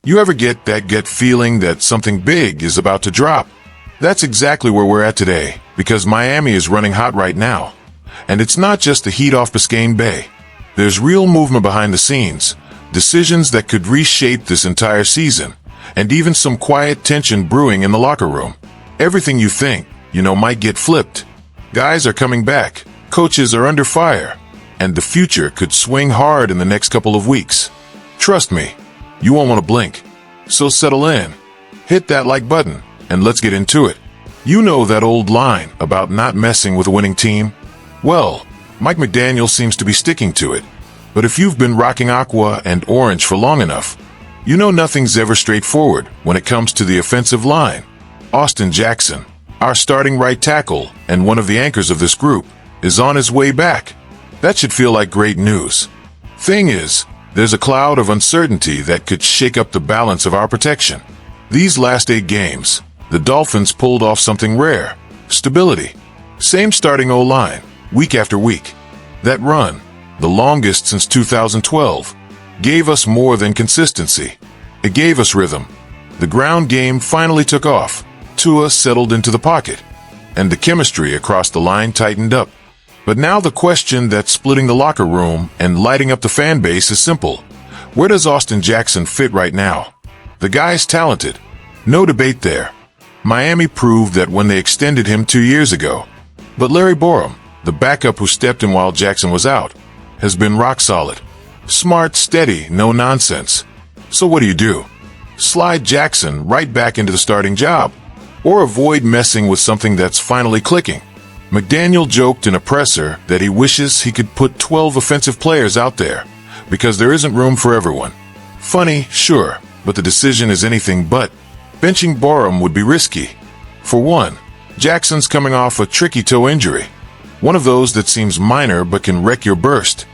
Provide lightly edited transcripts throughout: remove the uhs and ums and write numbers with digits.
You ever get that gut feeling that something big is about to drop? That's exactly where we're at today, because Miami is running hot right now. And it's not just the heat off Biscayne Bay. There's real movement behind the scenes, decisions that could reshape this entire season, and even some quiet tension brewing in the locker room. Everything you think, might get flipped. Guys are coming back, coaches are under fire, and the future could swing hard in the next couple of weeks. Trust me, you won't want to blink. So settle in, hit that like button, and let's get into it. You know that old line about not messing with a winning team? Well, Mike McDaniel seems to be sticking to it. But if you've been rocking aqua and orange for long enough, you know nothing's ever straightforward when it comes to the offensive line. Austin Jackson, our starting right tackle and one of the anchors of this group, is on his way back. That should feel like great news. Thing is, there's a cloud of uncertainty that could shake up the balance of our protection. These last 8 games, the Dolphins pulled off something rare: stability. Same starting O-line, week after week. That run, the longest since 2012, gave us more than consistency. It gave us rhythm. The ground game finally took off. Tua settled into the pocket, and the chemistry across the line tightened up. But now the question that's splitting the locker room and lighting up the fan base is simple. Where does Austin Jackson fit right now? The guy's talented. No debate there. Miami proved that when they extended him 2 years ago. But Larry Borom, the backup who stepped in while Jackson was out, has been rock solid. Smart, steady, no nonsense. So what do? Slide Jackson right back into the starting job? Or avoid messing with something that's finally clicking? McDaniel joked in a presser that he wishes he could put 12 offensive players out there, because there isn't room for everyone. Funny, sure, but the decision is anything but. Benching Borom would be risky. For one, Jackson's coming off a tricky toe injury, one of those that seems minor but can wreck your burst.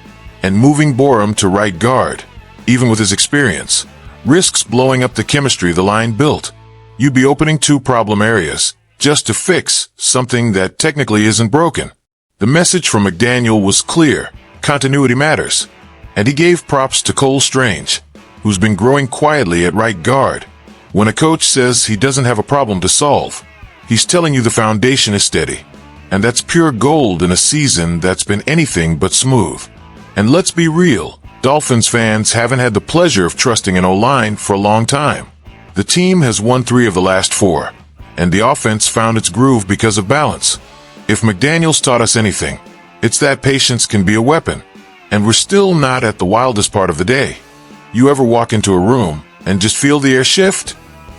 And moving Borom to right guard, even with his experience, risks blowing up the chemistry the line built. You'd be opening 2 problem areas just to fix something that technically isn't broken. The message from McDaniel was clear: continuity matters. And he gave props to Cole Strange, who's been growing quietly at right guard. When a coach says he doesn't have a problem to solve, he's telling you the foundation is steady. And that's pure gold in a season that's been anything but smooth. And let's be real, Dolphins fans haven't had the pleasure of trusting an O-line for a long time. The team has won 3 of the last 4, and the offense found its groove because of balance. If McDaniel's taught us anything, it's that patience can be a weapon. And we're still not at the wildest part of the day. You ever walk into a room and just feel the air shift?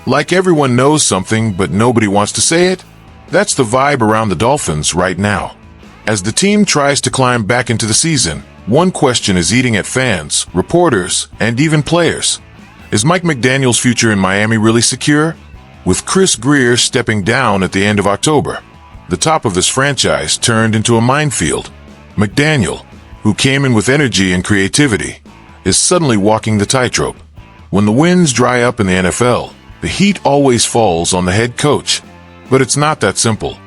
Like everyone knows something, but nobody wants to say it? That's the vibe around the Dolphins right now. As the team tries to climb back into the season, one question is eating at fans, reporters, and even players. Is Mike McDaniel's future in Miami really secure? With Chris Grier stepping down at the end of October, the top of this franchise turned into a minefield. McDaniel, who came in with energy and creativity, is suddenly walking the tightrope. When the winds dry up in the NFL, the heat always falls on the head coach. But it's not that simple.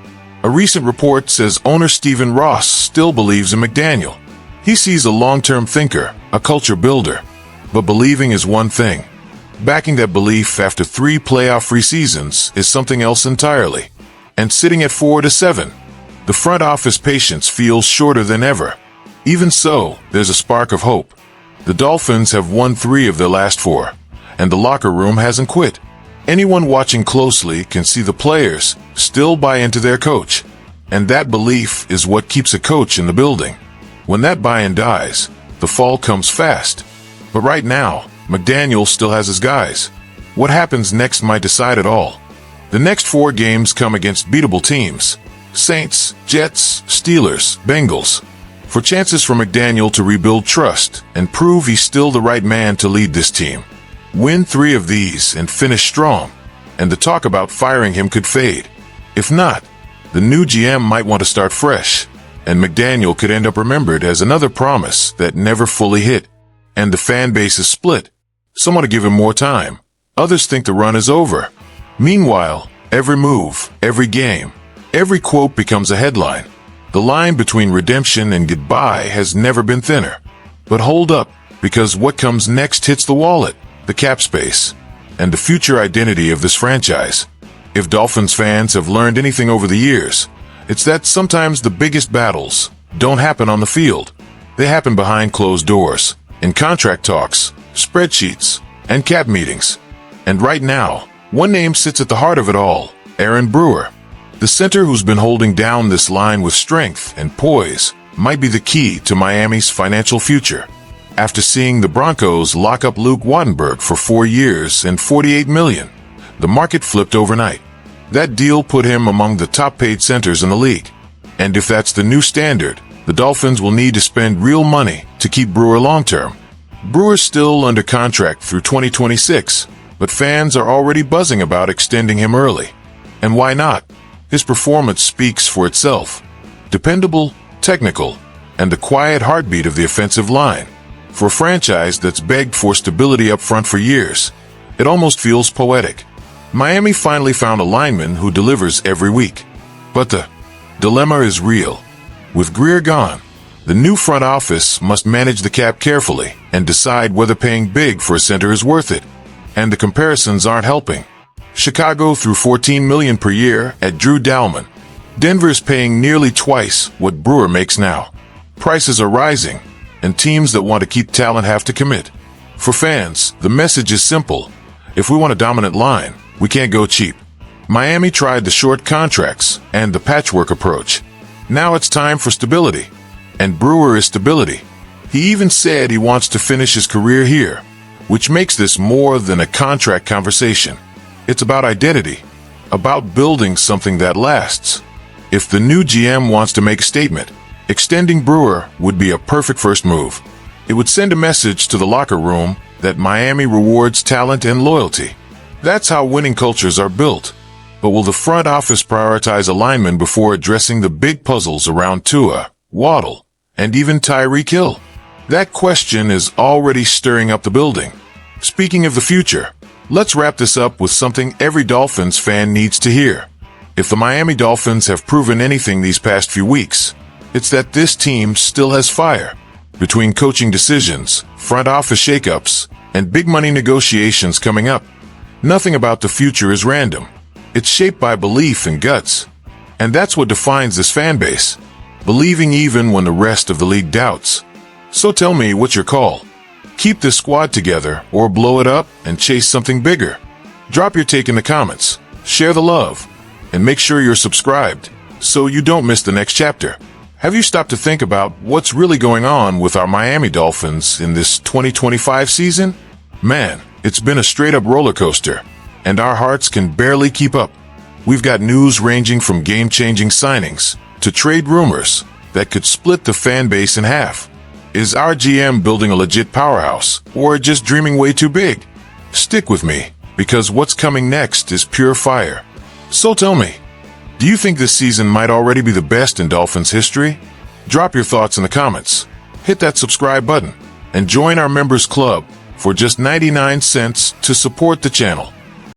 A recent report says owner Stephen Ross still believes in McDaniel. He sees a long-term thinker, a culture builder. But believing is one thing. Backing that belief after 3 playoff-free seasons is something else entirely. And sitting at 4-7, the front office patience feels shorter than ever. Even so, there's a spark of hope. The Dolphins have won 3 of their last 4, and the locker room hasn't quit. Anyone watching closely can see the players still buy into their coach. And that belief is what keeps a coach in the building. When that buy-in dies, the fall comes fast. But right now, McDaniel still has his guys. What happens next might decide it all. The next 4 games come against beatable teams: Saints, Jets, Steelers, Bengals. For chances for McDaniel to rebuild trust and prove he's still the right man to lead this team. Win 3 of these and finish strong, and the talk about firing him could fade. If not, the new GM might want to start fresh, and McDaniel could end up remembered as another promise that never fully hit. And the fan base is split. Some want to give him more time. Others think the run is over. Meanwhile, every move, every game, every quote becomes a headline. The line between redemption and goodbye has never been thinner. But hold up, because what comes next hits the wallet, the cap space. and the future identity of this franchise. If Dolphins fans have learned anything over the years, it's that sometimes the biggest battles don't happen on the field. They happen behind closed doors, in contract talks, spreadsheets, and cap meetings. And right now, one name sits at the heart of it all: Aaron Brewer. The center who's been holding down this line with strength and poise might be the key to Miami's financial future. After seeing the Broncos lock up Luke Wattenberg for 4 years and $48 million, the market flipped overnight. That deal put him among the top-paid centers in the league. And if that's the new standard, the Dolphins will need to spend real money to keep Brewer long-term. Brewer's still under contract through 2026, but fans are already buzzing about extending him early. And why not? His performance speaks for itself. Dependable, technical, and the quiet heartbeat of the offensive line. For a franchise that's begged for stability up front for years, it almost feels poetic. Miami finally found a lineman who delivers every week. But the dilemma is real. With Greer gone, the new front office must manage the cap carefully and decide whether paying big for a center is worth it. And the comparisons aren't helping. Chicago threw $14 million per year at Drew Dalman. Denver's paying nearly twice what Brewer makes now. Prices are rising, and teams that want to keep talent have to commit. For fans, the message is simple. If we want a dominant line, we can't go cheap. Miami tried the short contracts and the patchwork approach. Now it's time for stability. And Brewer is stability. He even said he wants to finish his career here, which makes this more than a contract conversation. It's about identity, about building something that lasts. If the new GM wants to make a statement, extending Brewer would be a perfect first move. It would send a message to the locker room that Miami rewards talent and loyalty. That's how winning cultures are built. But will the front office prioritize alignment before addressing the big puzzles around Tua, Waddle, and even Tyreek Hill? That question is already stirring up the building. Speaking of the future, let's wrap this up with something every Dolphins fan needs to hear. If the Miami Dolphins have proven anything these past few weeks, it's that this team still has fire. Between coaching decisions, front office shakeups, and big money negotiations coming up, nothing about the future is random. It's shaped by belief and guts. And that's what defines this fan base. Believing even when the rest of the league doubts. So tell me, what's your call? Keep this squad together or blow it up and chase something bigger? Drop your take in the comments, share the love, and make sure you're subscribed so you don't miss the next chapter. Have you stopped to think about what's really going on with our Miami Dolphins in this 2025 season? Man, it's been a straight-up roller coaster, and our hearts can barely keep up. We've got news ranging from game-changing signings to trade rumors that could split the fan base in half. Is our GM building a legit powerhouse, or just dreaming way too big? Stick with me, because what's coming next is pure fire. So tell me, do you think this season might already be the best in Dolphins history? Drop your thoughts in the comments, hit that subscribe button, and join our members club for just 99 cents to support the channel.